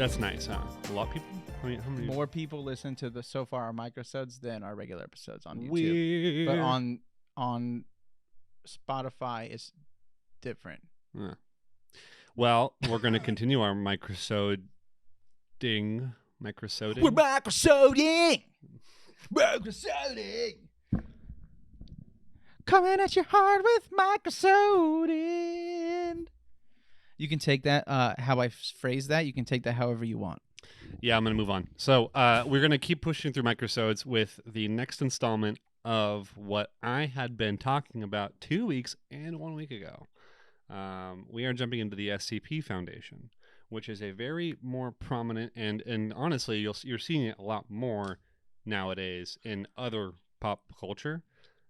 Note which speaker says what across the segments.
Speaker 1: That's nice, huh? A lot of people? How many?
Speaker 2: More people listen to so far our microsodes than our regular episodes on YouTube.
Speaker 1: Weird.
Speaker 2: But on Spotify, it's different.
Speaker 1: Yeah. Well, we're going to continue our microsoding.
Speaker 2: We're microsoding! Microsoding! Coming at your heart with microsoding. You can take that, how I phrase that, you can take that however you want.
Speaker 1: Yeah, I'm going to move on. So we're going to keep pushing through microsodes with the next installment of what I had been talking about 2 weeks and 1 week ago. We are jumping into the SCP Foundation, which is a very more prominent and honestly, you're seeing it a lot more nowadays in other pop culture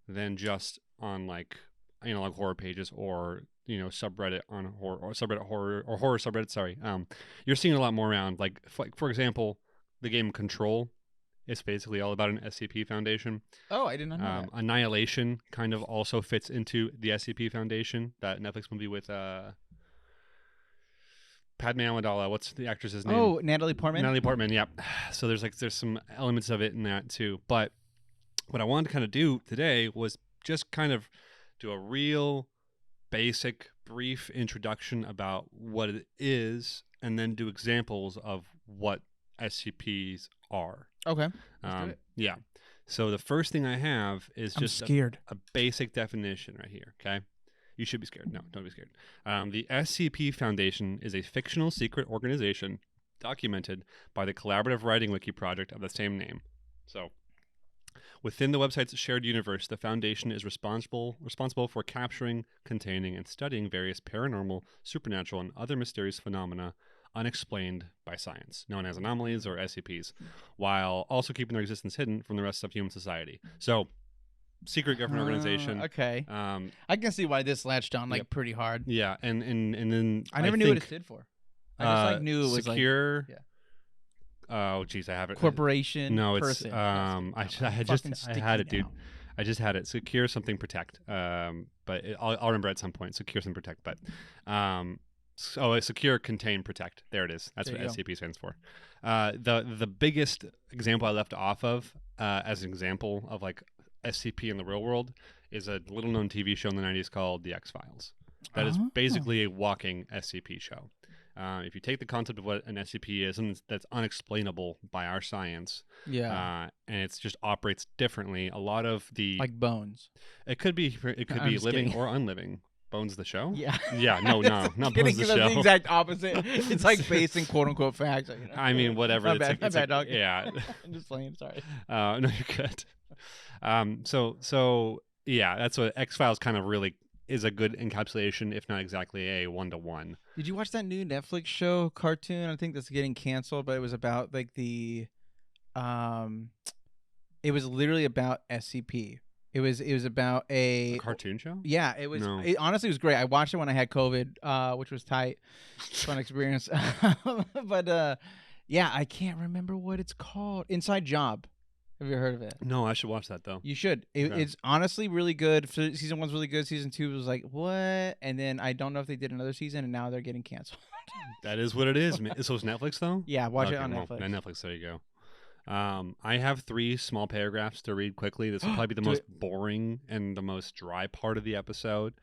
Speaker 1: than just on like horror pages or subreddit on horror or subreddit horror or horror subreddit. Sorry, you're seeing a lot more around like for example, the game Control. It's basically all about an SCP Foundation.
Speaker 2: Oh, I did not know that.
Speaker 1: Annihilation kind of also fits into the SCP Foundation. That Netflix movie with Padme Amidala. What's the actress's name?
Speaker 2: Oh, Natalie Portman.
Speaker 1: Natalie Portman. Yep. So there's some elements of it in that too. But what I wanted to kind of do today was just kind of do a real basic, brief introduction about what it is, and then do examples of what SCPs are.
Speaker 2: Okay. Let's do it.
Speaker 1: Yeah. So the first thing I have is just
Speaker 2: scared.
Speaker 1: A basic definition right here. Okay. You should be scared. No, don't be scared. The SCP Foundation is a fictional secret organization documented by the collaborative writing wiki project of the same name. So within the website's shared universe, the Foundation is responsible for capturing, containing, and studying various paranormal, supernatural, and other mysterious phenomena unexplained by science, known as anomalies or SCPs, while also keeping their existence hidden from the rest of human society. So, secret government organization.
Speaker 2: Okay. I can see why this latched on pretty hard.
Speaker 1: Yeah, and then
Speaker 2: I never knew what it stood for. I just knew it was
Speaker 1: secure.
Speaker 2: Yeah.
Speaker 1: Oh, geez, I have it.
Speaker 2: Corporation.
Speaker 1: No, it's
Speaker 2: person.
Speaker 1: I had it, dude. I just had it. Secure something protect. But I'll remember at some point. Secure something protect. But secure, contain, protect. There it is. That's what SCP stands for. The biggest example I left off of as an example of like SCP in the real world is a little known TV show in the 90s called The X-Files. That is basically a walking SCP show. If you take the concept of what an SCP is, and that's unexplainable by our science, and it just operates differently. A lot of the
Speaker 2: like Bones.
Speaker 1: It could be living or unliving. Bones the show?
Speaker 2: Yeah.
Speaker 1: Yeah. No, not Bones the show.
Speaker 2: The exact opposite. It's like based in quote unquote facts.
Speaker 1: I mean, whatever.
Speaker 2: My bad, dog.
Speaker 1: Yeah.
Speaker 2: I'm just playing. Sorry.
Speaker 1: No, you're good. So yeah, that's what X-Files kind of really is a good encapsulation, if not exactly a 1-to-1.
Speaker 2: Did you watch that new Netflix show cartoon? I think that's getting canceled, but it was about like it was literally about SCP. It was about a
Speaker 1: cartoon show.
Speaker 2: Yeah, it was.
Speaker 1: No.
Speaker 2: It honestly was great. I watched it when I had COVID, which was tight, fun experience. But yeah, I can't remember what it's called. Inside Job. Have you heard of it?
Speaker 1: No, I should watch that though.
Speaker 2: You should. It's honestly really good. Season 1's really good. Season 2 was like, what? And then I don't know if they did another season, and now they're getting canceled.
Speaker 1: That is what it is. So it's Netflix though?
Speaker 2: Yeah, watch it on Netflix.
Speaker 1: Netflix, there you go. I have 3 small paragraphs to read quickly. This will probably be the most boring and the most dry part of the episode.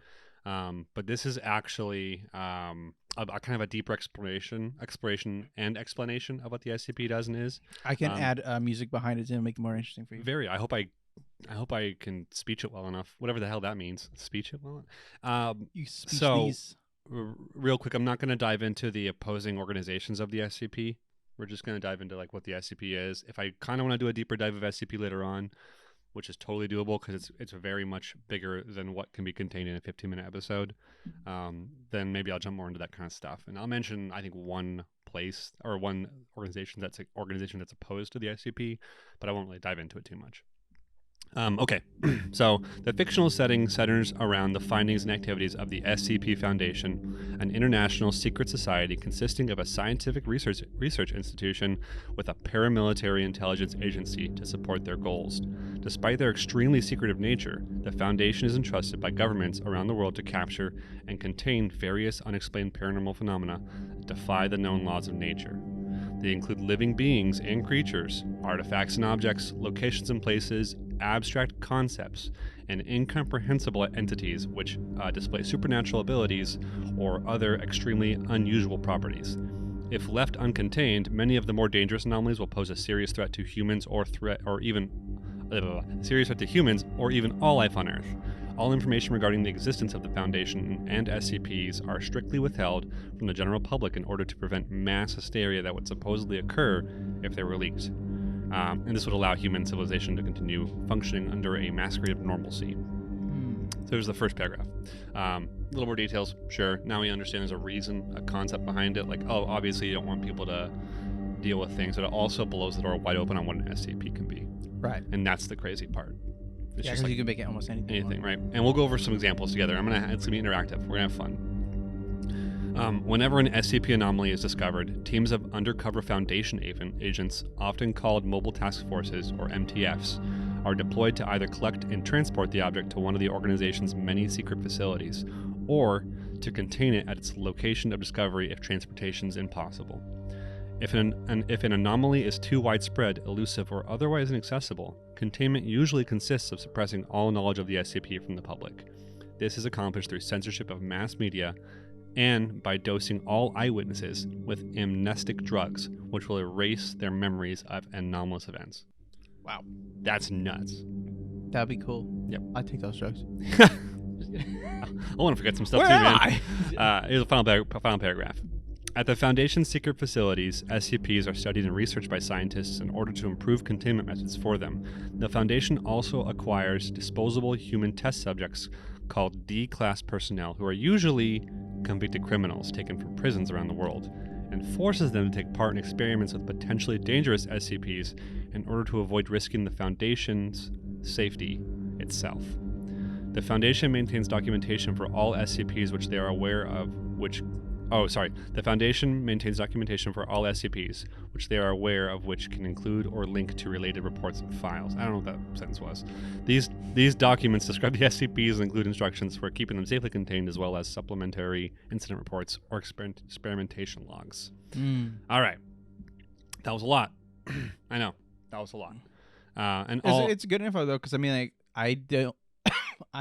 Speaker 1: But this is actually a kind of a deeper exploration and explanation of what the SCP does and is.
Speaker 2: I can add music behind it to make it more interesting for you.
Speaker 1: Very. I hope I can speech it well enough. Whatever the hell that means. Speech it well enough.
Speaker 2: You speech these.
Speaker 1: Real quick, I'm not going to dive into the opposing organizations of the SCP. We're just going to dive into like what the SCP is. If I kind of want to do a deeper dive of SCP later on, which is totally doable because it's very much bigger than what can be contained in a 15-minute episode, then maybe I'll jump more into that kind of stuff. And I'll mention, I think, one place or one organization that's opposed to the SCP, but I won't really dive into it too much. Okay, so the fictional setting centers around the findings and activities of the SCP Foundation, an international secret society consisting of a scientific research institution with a paramilitary intelligence agency to support their goals. Despite their extremely secretive nature, the Foundation is entrusted by governments around the world to capture and contain various unexplained paranormal phenomena that defy the known laws of nature. They include living beings and creatures, artifacts and objects, locations and places, abstract concepts, and incomprehensible entities which display supernatural abilities or other extremely unusual properties. If left uncontained, many of the more dangerous anomalies will pose a serious threat to humans or even all life on Earth. All information regarding the existence of the Foundation and SCPs are strictly withheld from the general public in order to prevent mass hysteria that would supposedly occur if they were leaked. And this would allow human civilization to continue functioning under a masquerade of normalcy. So here's the first paragraph. A little more details, sure. Now we understand there's a reason, a concept behind it. Like, oh, obviously you don't want people to deal with things, but it also blows the door wide open on what an SCP can be.
Speaker 2: Right.
Speaker 1: And that's the crazy part. It's
Speaker 2: Yeah,
Speaker 1: just
Speaker 2: because
Speaker 1: like
Speaker 2: you can make it almost anything.
Speaker 1: right? And we'll go over some examples together. It's gonna be interactive. We're gonna have fun. Whenever an SCP anomaly is discovered, teams of undercover Foundation agents, often called Mobile Task Forces or MTFs, are deployed to either collect and transport the object to one of the organization's many secret facilities, or to contain it at its location of discovery if transportation is impossible. If an anomaly is too widespread, elusive, or otherwise inaccessible, containment usually consists of suppressing all knowledge of the SCP from the public. This is accomplished through censorship of mass media and by dosing all eyewitnesses with amnestic drugs, which will erase their memories of anomalous events.
Speaker 2: Wow.
Speaker 1: That's nuts.
Speaker 2: That'd be cool.
Speaker 1: Yep.
Speaker 2: I'd take those drugs.
Speaker 1: I want to forget some stuff
Speaker 2: Where
Speaker 1: too,
Speaker 2: am
Speaker 1: man. Here's the final paragraph. At the Foundation's secret facilities, SCPs are studied and researched by scientists in order to improve containment methods for them. The Foundation also acquires disposable human test subjects called D-class personnel, who are usually convicted criminals taken from prisons around the world, and forces them to take part in experiments with potentially dangerous SCPs in order to avoid risking the Foundation's safety itself. The Foundation maintains documentation for all SCPs which they are aware of, The Foundation maintains documentation for all SCPs, which they are aware of, which can include or link to related reports and files. I don't know what that sentence was. These documents describe the SCPs and include instructions for keeping them safely contained, as well as supplementary incident reports or experimentation logs. All right. That was a lot. I know. That was a lot.
Speaker 2: It's good info, though, because, I mean, like, I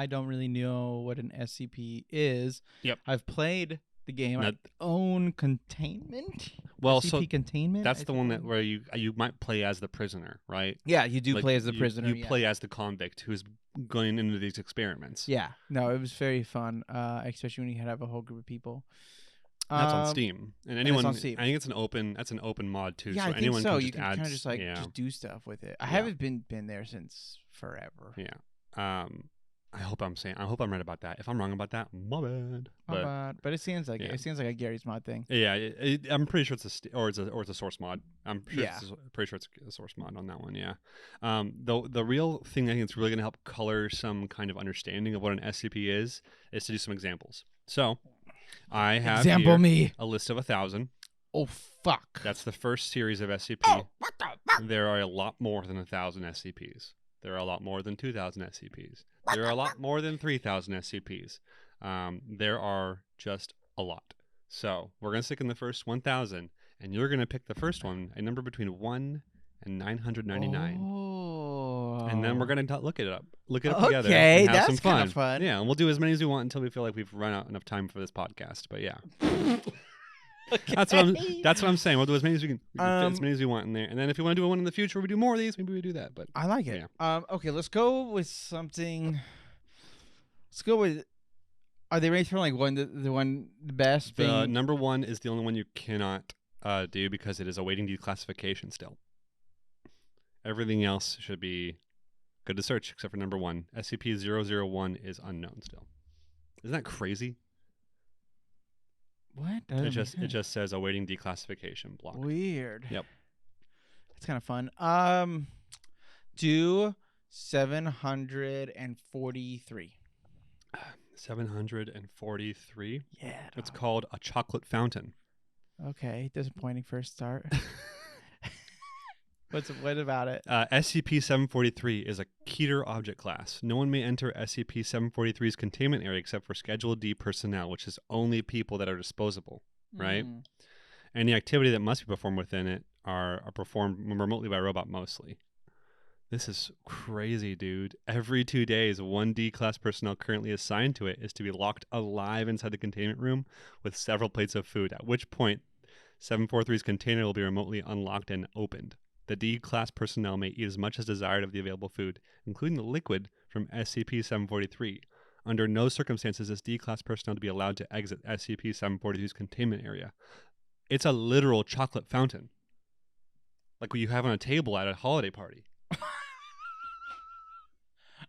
Speaker 2: don't really know what an SCP is.
Speaker 1: Yep.
Speaker 2: I've played the game. I own containment.
Speaker 1: Well,
Speaker 2: SCP
Speaker 1: so
Speaker 2: containment.
Speaker 1: that's the one where you might play as the prisoner, right?
Speaker 2: Yeah, you do
Speaker 1: Like,
Speaker 2: play as the prisoner.
Speaker 1: You play as the convict who's going into these experiments.
Speaker 2: Yeah. No, it was very fun, especially when you have a whole group of people.
Speaker 1: That's on Steam, and anyone.
Speaker 2: on Steam.
Speaker 1: I think it's an open mod too.
Speaker 2: Yeah,
Speaker 1: so
Speaker 2: I think
Speaker 1: anyone
Speaker 2: so.
Speaker 1: can
Speaker 2: You
Speaker 1: just
Speaker 2: can
Speaker 1: add,
Speaker 2: kind of just just do stuff with it. I haven't been there since forever.
Speaker 1: Yeah. I hope I'm right about that. If I'm wrong about that, my bad.
Speaker 2: But it seems like it seems like a Gary's mod thing.
Speaker 1: Yeah, I'm pretty sure it's a source mod. I'm sure pretty sure it's a source mod on that one. Yeah. The real thing I think it's really going to help color some kind of understanding of what an SCP is to do some examples. So, I have a list of 1,000.
Speaker 2: Oh fuck!
Speaker 1: That's the first series of SCP.
Speaker 2: Oh, what the fuck?
Speaker 1: There are a lot more than 1,000 SCPs. There are a lot more than 2,000 SCPs. There are a lot more than 3,000 SCPs. There are just a lot. So we're going to stick in the first 1,000, and you're going to pick the first one, a number between 1 and 999.
Speaker 2: Oh.
Speaker 1: And then we're going to look it up together.
Speaker 2: Okay,
Speaker 1: and have some
Speaker 2: that's kind of fun.
Speaker 1: Yeah, and we'll do as many as we want until we feel like we've run out enough time for this podcast. But yeah.
Speaker 2: Okay.
Speaker 1: That's what I'm saying. We'll do as many as we can, as many as we want in there. And then if you want to do one in the future, we do more of these. Maybe we do that. But
Speaker 2: I like it. Yeah. Okay, let's go with something. Let's go with. Are they rated from like the best?
Speaker 1: The number one is the only one you cannot do because it is awaiting declassification still. Everything else should be good to search except for number one. SCP-001 is unknown still. Isn't that crazy?
Speaker 2: What?
Speaker 1: It just says awaiting declassification block.
Speaker 2: Weird.
Speaker 1: Yep.
Speaker 2: It's kind of fun. Do 743.
Speaker 1: 743.
Speaker 2: Yeah.
Speaker 1: It's called a chocolate fountain.
Speaker 2: Okay, disappointing first start. What about it?
Speaker 1: SCP-743 is a Keter object class. No one may enter SCP-743's containment area except for Schedule D personnel, which is only people that are disposable, right? Any activity that must be performed within it are performed remotely by a robot mostly. This is crazy, dude. Every 2 days, one D-class personnel currently assigned to it is to be locked alive inside the containment room with several plates of food, at which point 743's container will be remotely unlocked and opened. The D-class personnel may eat as much as desired of the available food, including the liquid from SCP-743. Under no circumstances is D-class personnel to be allowed to exit SCP-743's containment area. It's a literal chocolate fountain, like what you have on a table at a holiday party.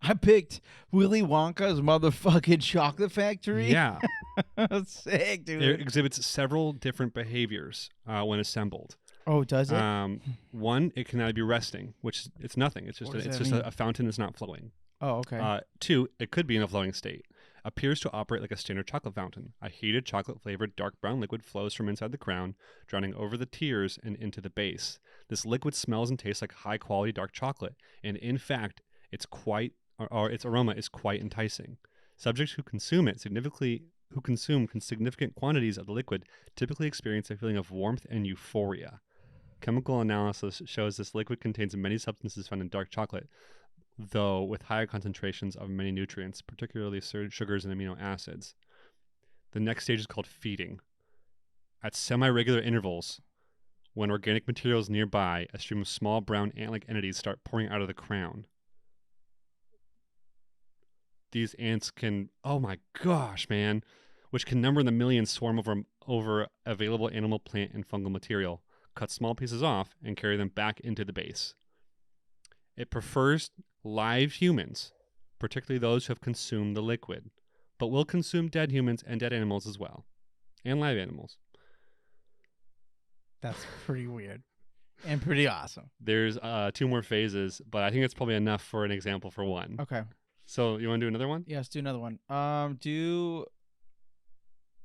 Speaker 2: I picked Willy Wonka's motherfucking chocolate factory.
Speaker 1: Yeah.
Speaker 2: That's sick, dude.
Speaker 1: It exhibits several different behaviors when assembled.
Speaker 2: Oh, does it?
Speaker 1: One, it can either be resting, which it's nothing. It's just
Speaker 2: What does
Speaker 1: it's
Speaker 2: that
Speaker 1: just
Speaker 2: mean?
Speaker 1: a fountain that's not flowing.
Speaker 2: Oh, okay.
Speaker 1: Two, it could be in a flowing state. Appears to operate like a standard chocolate fountain. A heated chocolate-flavored dark brown liquid flows from inside the crown, drowning over the tiers and into the base. This liquid smells and tastes like high-quality dark chocolate, and in fact, its aroma is quite enticing. Subjects who consume significant quantities of the liquid typically experience a feeling of warmth and euphoria. Chemical analysis shows this liquid contains many substances found in dark chocolate, though with higher concentrations of many nutrients, particularly sugars and amino acids. The next stage is called feeding. At semi-regular intervals, when organic material is nearby, a stream of small brown ant-like entities start pouring out of the crown. These ants can, oh my gosh, man, which can number in the millions, swarm over available animal, plant, and fungal material, cut small pieces off, and carry them back into the base. It prefers live humans, particularly those who have consumed the liquid, but will consume dead humans and dead animals as well, and live animals.
Speaker 2: That's pretty weird and pretty awesome.
Speaker 1: There's 2 more phases, but I think it's probably enough for an example for one.
Speaker 2: Okay.
Speaker 1: So you want to do another one?
Speaker 2: Yeah, let's do another one. Do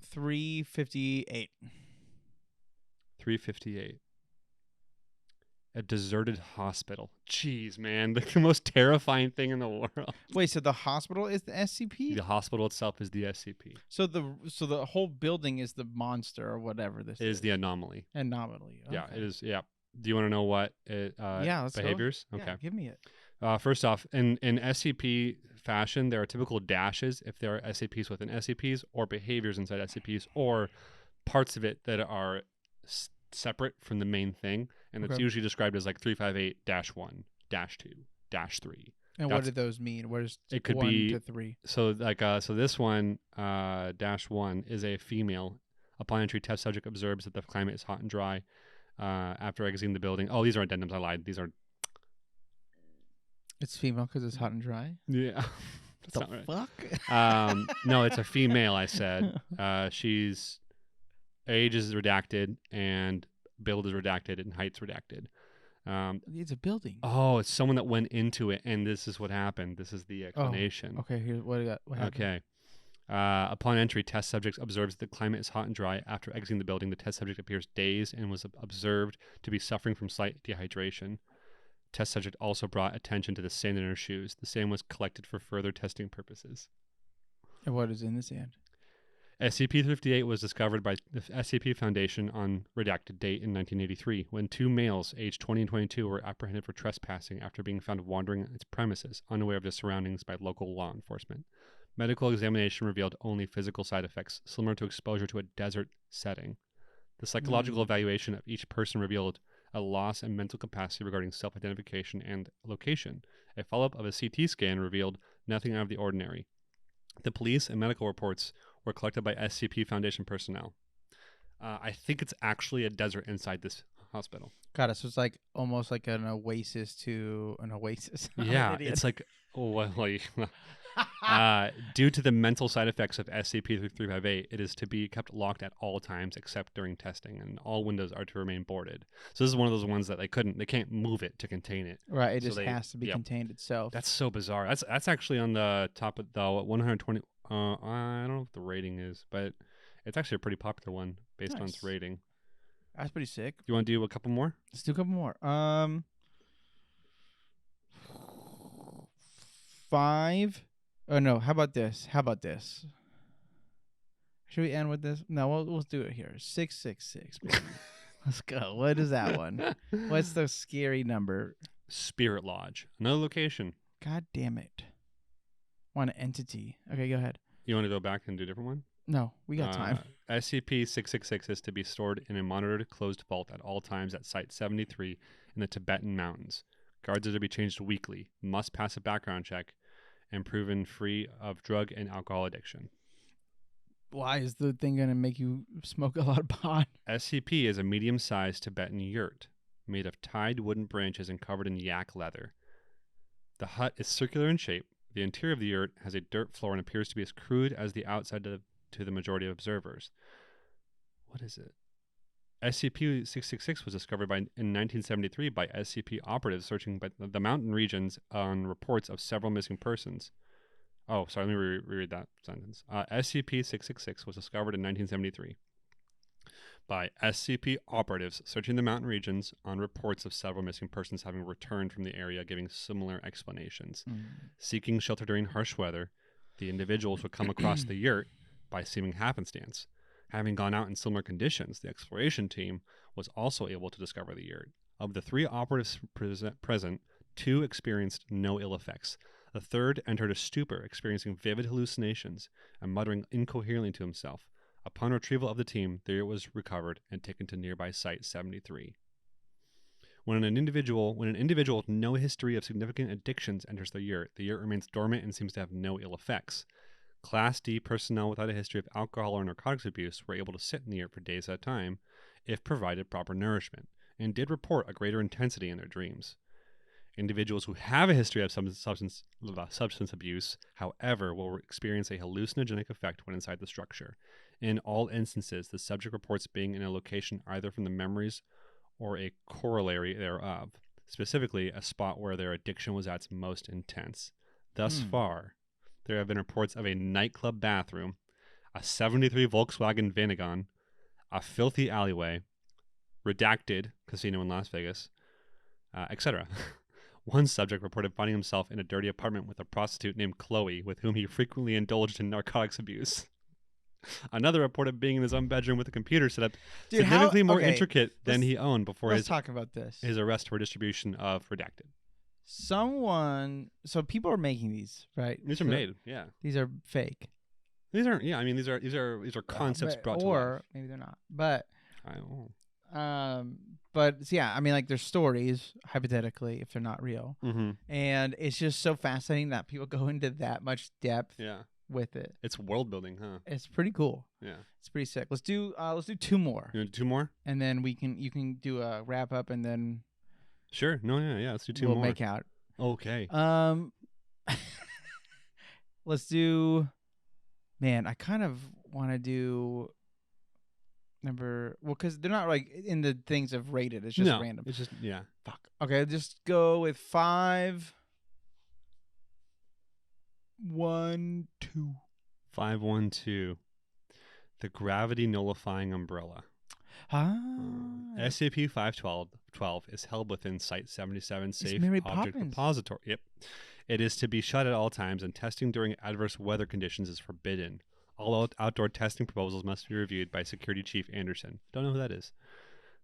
Speaker 2: 358.
Speaker 1: 358. A deserted hospital. Jeez, man. The most terrifying thing in the world.
Speaker 2: Wait, so the hospital is the SCP?
Speaker 1: The hospital itself is the SCP.
Speaker 2: So the whole building is the monster or whatever this
Speaker 1: It is the anomaly.
Speaker 2: anomaly. Okay.
Speaker 1: Yeah, it is. Yeah. Do you want to know what it
Speaker 2: let's
Speaker 1: behaviors?
Speaker 2: go.
Speaker 1: Okay.
Speaker 2: Yeah, give me it.
Speaker 1: First off, in SCP fashion, there are typical dashes if there are SCPs within SCPs, or behaviors inside SCPs, or parts of it that are separate from the main thing, and it's usually described as like 358-1, -2, -3.
Speaker 2: And what do those mean? Where's
Speaker 1: it could
Speaker 2: 1
Speaker 1: be
Speaker 2: to 3?
Speaker 1: So like so this one -1 is a female. Upon entry, test subject observes that the climate is hot and dry. After exiting the building, oh, these are addendums. I lied. These are.
Speaker 2: It's female because it's hot and dry.
Speaker 1: Yeah. That's
Speaker 2: The
Speaker 1: not right.
Speaker 2: fuck?
Speaker 1: No, it's a female, I said. She's age is redacted and build is redacted and height's redacted.
Speaker 2: It's a building.
Speaker 1: Oh, it's someone that went into it, and this is what happened. This is the explanation.
Speaker 2: Okay, here's what I got. What happened?
Speaker 1: Okay. Upon entry, test subject observes that the climate is hot and dry. After exiting the building, the test subject appears dazed and was observed to be suffering from slight dehydration. Test subject also brought attention to the sand in her shoes. The sand was collected for further testing purposes.
Speaker 2: And what is in the sand?
Speaker 1: SCP-58 was discovered by the SCP Foundation on redacted date in 1983, when 2 males aged 20 and 22 were apprehended for trespassing after being found wandering its premises, unaware of the surroundings by local law enforcement. Medical examination revealed only physical side effects, similar to exposure to a desert setting. The psychological evaluation of each person revealed a loss in mental capacity regarding self-identification and location. A follow-up of a CT scan revealed nothing out of the ordinary. The police and medical reports were collected by SCP Foundation personnel. I think it's actually a desert inside this hospital.
Speaker 2: Got it. So it's like almost like an oasis to an oasis.
Speaker 1: Yeah, it's like, due to the mental side effects of SCP-358, it is to be kept locked at all times except during testing, and all windows are to remain boarded. So this is one of those ones that they can't move it to contain it.
Speaker 2: Right, it just has to be contained itself.
Speaker 1: That's so bizarre. That's actually on the top of the 120. I don't know what the rating is, but it's actually a pretty popular one based on its rating.
Speaker 2: That's pretty sick.
Speaker 1: You want to do a couple more?
Speaker 2: Let's do a couple more. 5. Oh no, how about this? Should we end with this? No, we'll do it here. 666. Let's go. What is that one? What's the scary number?
Speaker 1: Spirit Lodge. Another location.
Speaker 2: God damn it. One entity. Okay, go ahead.
Speaker 1: You want to go back and do a different one?
Speaker 2: No, we got time.
Speaker 1: SCP-666 is to be stored in a monitored closed vault at all times at Site 73 in the Tibetan Mountains. Guards are to be changed weekly, must pass a background check, and proven free of drug and alcohol addiction.
Speaker 2: Why is the thing going to make you smoke a lot of pot?
Speaker 1: SCP is a medium-sized Tibetan yurt made of tied wooden branches and covered in yak leather. The hut is circular in shape. The interior of the yurt has a dirt floor and appears to be as crude as the outside to the majority of observers. What is it? SCP-666 was discovered in 1973 by SCP operatives searching by the mountain regions on reports of several missing persons. Oh, sorry, let me reread that sentence. SCP-666 was discovered in 1973 by SCP operatives searching the mountain regions on reports of several missing persons having returned from the area giving similar explanations. Seeking shelter during harsh weather, the individuals would come across the yurt by seeming happenstance. Having gone out in similar conditions, the exploration team was also able to discover the yurt. Of the 3 operatives present, 2 experienced no ill effects. The third entered a stupor, experiencing vivid hallucinations and muttering incoherently to himself. Upon retrieval of the team, the yurt was recovered and taken to nearby Site 73. When an individual with no history of significant addictions enters the yurt remains dormant and seems to have no ill effects. Class D personnel without a history of alcohol or narcotics abuse were able to sit in the yurt for days at a time, if provided proper nourishment, and did report a greater intensity in their dreams. Individuals who have a history of substance abuse, however, will experience a hallucinogenic effect when inside the structure. In all instances, the subject reports being in a location either from the memories or a corollary thereof, specifically a spot where their addiction was at its most intense. Thus far, there have been reports of a nightclub bathroom, a 73 Volkswagen Vanagon, a filthy alleyway, redacted casino in Las Vegas, etc. One subject reported finding himself in a dirty apartment with a prostitute named Chloe, with whom he frequently indulged in narcotics abuse. Another reported being in his own bedroom with a computer set up significantly more intricate than he owned before
Speaker 2: his
Speaker 1: arrest for distribution of redacted.
Speaker 2: So people are making these, right?
Speaker 1: These are made, yeah.
Speaker 2: These are fake.
Speaker 1: These aren't, yeah. I mean, these are concepts brought to life.
Speaker 2: Or maybe they're not. But
Speaker 1: I don't know.
Speaker 2: But yeah, I mean, like, there's stories, hypothetically, if they're not real, and it's just so fascinating that people go into that much depth with it.
Speaker 1: It's world building, huh?
Speaker 2: It's pretty cool.
Speaker 1: Yeah,
Speaker 2: it's pretty sick. Let's do 2 more.
Speaker 1: You want to do 2 more? And
Speaker 2: then you can do a wrap up, and then
Speaker 1: sure. No, yeah. Let's do 2 more.
Speaker 2: We'll make out.
Speaker 1: Okay.
Speaker 2: Let's do. Man, I kind of want to do. Because they're not like in the things of rated. It's just random.
Speaker 1: It's just
Speaker 2: Fuck. Okay, just go with 5, 1, 2.
Speaker 1: 512. The gravity nullifying umbrella. SCP-512 is held within Site 77 Safe Object Repository. Yep. It is to be shut at all times, and testing during adverse weather conditions is forbidden. All outdoor testing proposals must be reviewed by Security Chief Anderson. Don't know who that is.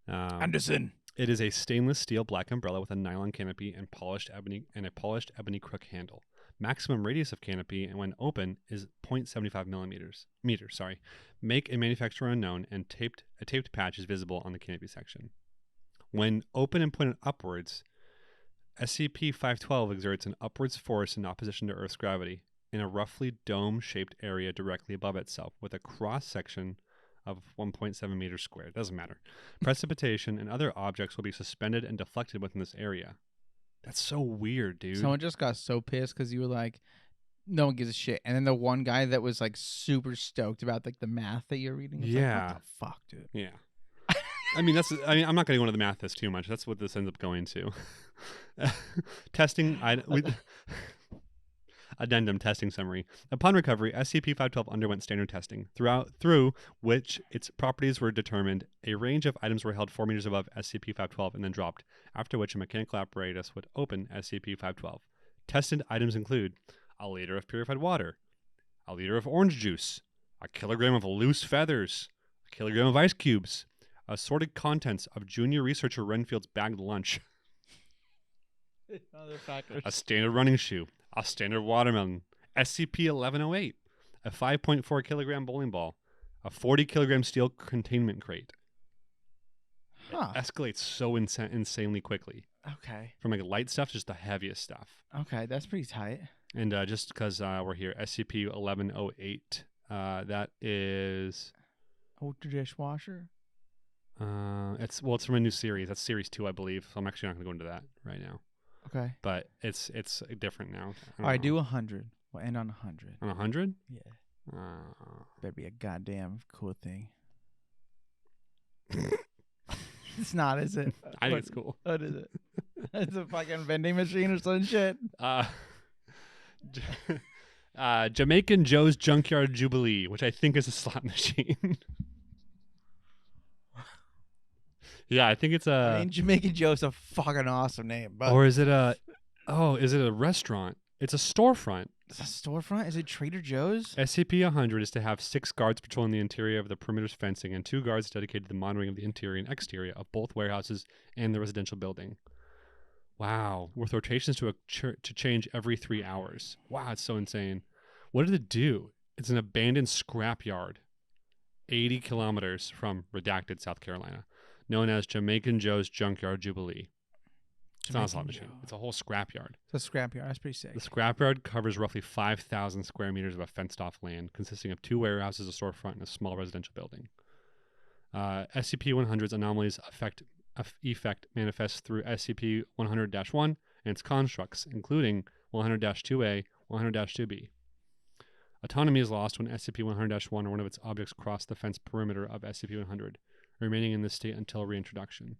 Speaker 2: Anderson.
Speaker 1: It is a stainless steel black umbrella with a nylon canopy and a polished ebony crook handle. Maximum radius of canopy, and when open, is 0.75 meters. Make and manufacturer unknown, and a taped patch is visible on the canopy section. When open and pointed upwards, SCP-512 exerts an upwards force in opposition to Earth's gravity in a roughly dome-shaped area directly above itself, with a cross-section of 1.7 meters squared. Doesn't matter. Precipitation and other objects will be suspended and deflected within this area. That's so weird, dude.
Speaker 2: Someone just got so pissed because you were like, no one gives a shit. And then the one guy that was like super stoked about like the math that you're reading. Was like, what the fuck, dude?
Speaker 1: Yeah. I'm not going to go into the math this too much. That's what this ends up going to. Addendum testing summary. Upon recovery, SCP-512 underwent standard testing, through which its properties were determined. A range of items were held 4 meters above SCP-512 and then dropped, after which a mechanical apparatus would open SCP-512. Tested items include a liter of purified water, a liter of orange juice, a kilogram of loose feathers, a kilogram of ice cubes, Assorted contents of junior researcher Renfield's bagged lunch.
Speaker 2: Motherfuckers.
Speaker 1: A standard running shoe. A standard watermelon. SCP-1108. A 5.4 kilogram bowling ball. A 40 kilogram steel containment crate.
Speaker 2: Huh.
Speaker 1: It escalates so insanely quickly.
Speaker 2: Okay.
Speaker 1: From like light stuff to just the heaviest stuff.
Speaker 2: Okay, that's pretty tight.
Speaker 1: And just because we're here, SCP-1108. That is...
Speaker 2: Ultra dishwasher?
Speaker 1: It's from a new series. That's series 2, I believe. So I'm actually not going to go into that right now.
Speaker 2: Okay.
Speaker 1: But it's different now.
Speaker 2: All right, do 100. We'll end on 100.
Speaker 1: On 100?
Speaker 2: Yeah. Better be a goddamn cool thing. It's not, is it?
Speaker 1: I think it's cool.
Speaker 2: What is it? It's a fucking vending machine or some shit.
Speaker 1: Jamaican Joe's Junkyard Jubilee, which I think is a slot machine. Yeah, I think it's
Speaker 2: I mean, Jamaican Joe's a fucking awesome name. But
Speaker 1: or is it a restaurant? It's a storefront.
Speaker 2: It's a storefront? Is it Trader Joe's?
Speaker 1: SCP-100 is to have 6 guards patrolling the interior of the perimeter's fencing and 2 guards dedicated to the monitoring of the interior and exterior of both warehouses and the residential building. Wow. With rotations to change every 3 hours. Wow, it's so insane. What did it do? It's an abandoned scrapyard 80 kilometers from redacted South Carolina, known as Jamaican Joe's Junkyard Jubilee. It's not a slot machine. It's a whole scrapyard.
Speaker 2: It's a scrapyard. That's pretty sick.
Speaker 1: The scrapyard covers roughly 5,000 square meters of a fenced-off land, consisting of 2 warehouses, a storefront, and a small residential building. SCP-100's anomalies effect manifests through SCP-100-1 and its constructs, including 100-2A, 100-2B. Autonomy is lost when SCP-100-1 or one of its objects cross the fence perimeter of SCP-100, remaining in this state until reintroduction.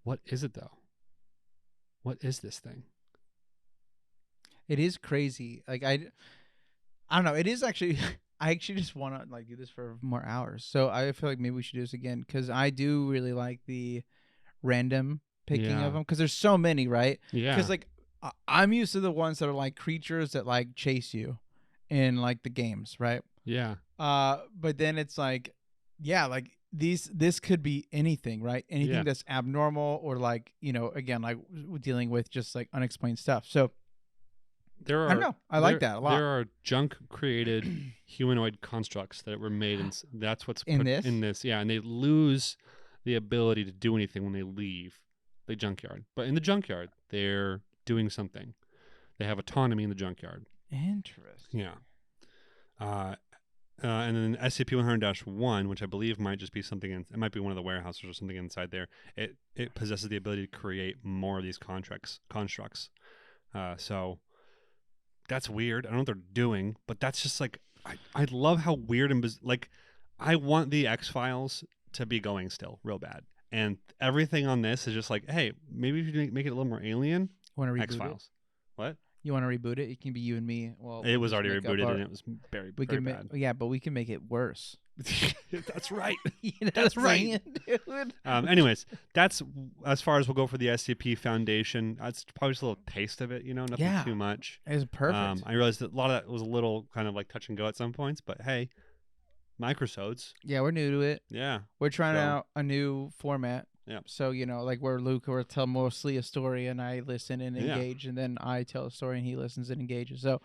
Speaker 1: What is it, though? What is this thing?
Speaker 2: It is crazy. Like I don't know. It is actually. I actually just want to like do this for more hours. So I feel like maybe we should do this again because I do really like the random picking of them because there's so many, right?
Speaker 1: Yeah.
Speaker 2: Because like I'm used to the ones that are like creatures that like chase you in like the games, right?
Speaker 1: Yeah.
Speaker 2: But then it's like, yeah, like. This could be anything, right? Anything that's abnormal or like, you know, again, like dealing with just like unexplained stuff. So I don't know. I like that a lot.
Speaker 1: There are junk created humanoid constructs that were made, and that's what's
Speaker 2: in
Speaker 1: put in this. Yeah, and they lose the ability to do anything when they leave the junkyard. But in the junkyard, they're doing something. They have autonomy in the junkyard.
Speaker 2: Interesting.
Speaker 1: Yeah. And then SCP-100-1, which I believe might just be something, it might be one of the warehouses or something inside there. It possesses the ability to create more of these constructs. So that's weird. I don't know what they're doing, but that's just like, I love how weird and like, I want the X-Files to be going still real bad. And everything on this is just like, hey, maybe if you make it a little more alien,
Speaker 2: Want to reboot
Speaker 1: X-Files. What?
Speaker 2: You want to reboot it? It can be you and me. Well,
Speaker 1: it was already rebooted and it was very bad.
Speaker 2: Yeah, but we can make it worse.
Speaker 1: That's right.
Speaker 2: You know
Speaker 1: That's right.
Speaker 2: saying, dude?
Speaker 1: Anyways, that's as far as we'll go for the SCP Foundation. That's probably just a little taste of it, you know, nothing too much.
Speaker 2: It was perfect.
Speaker 1: I realized that a lot of that was a little kind of like touch and go at some points, but hey, microsodes.
Speaker 2: Yeah, we're new to it.
Speaker 1: Yeah.
Speaker 2: We're trying out a new format.
Speaker 1: Yeah.
Speaker 2: So, you know, like where Luke will tell mostly a story and I listen and engage, and then I tell a story and he listens and engages. So,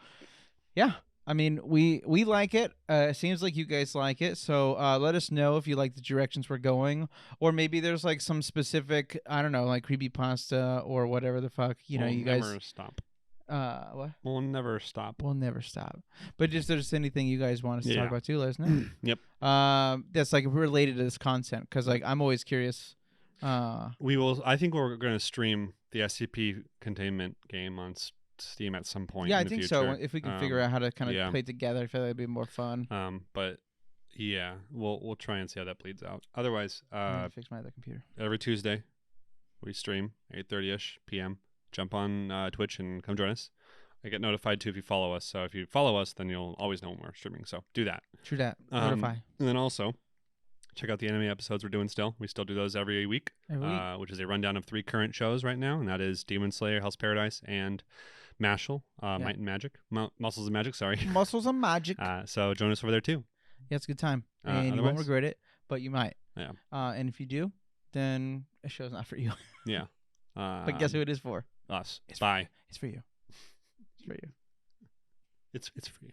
Speaker 2: yeah. I mean, we like it. It seems like you guys like it. So let us know if you like the directions we're going. Or maybe there's like some specific, I don't know, like creepypasta or whatever the fuck. You know, you guys...
Speaker 1: We'll never stop.
Speaker 2: What?
Speaker 1: We'll never stop.
Speaker 2: We'll never stop. But if there's anything you guys want us to talk about too, let us know.
Speaker 1: Yep.
Speaker 2: That's like related to this content because like I'm always curious.
Speaker 1: We will. I think we're going to stream the SCP containment game on Steam at some point.
Speaker 2: Yeah,
Speaker 1: in
Speaker 2: I think
Speaker 1: the
Speaker 2: so.
Speaker 1: future.
Speaker 2: If we can figure out how to kind of play together, I feel like it'd be more fun.
Speaker 1: But yeah, we'll try and see how that bleeds out. Otherwise,
Speaker 2: fix my other computer.
Speaker 1: Every Tuesday we stream 8:30ish p.m. Jump on Twitch and come join us. I get notified too if you follow us. So if you follow us, then you'll always know when we're streaming. So do that.
Speaker 2: True that. Notify.
Speaker 1: And then also check out the anime episodes we're doing still. We still do those every week. Which is a rundown of 3 current shows right now, and that is Demon Slayer, Hell's Paradise, and Mashal, Might and Magic. Muscles and Magic, sorry.
Speaker 2: Muscles and Magic.
Speaker 1: So join us over there too.
Speaker 2: Yeah, it's a good time. And you won't regret it, but you might.
Speaker 1: Yeah.
Speaker 2: And if you do, then a show's not for you.
Speaker 1: Yeah.
Speaker 2: But guess who it is for?
Speaker 1: Us.
Speaker 2: It's
Speaker 1: Bye.
Speaker 2: It's for you. It's for you.
Speaker 1: It's for you.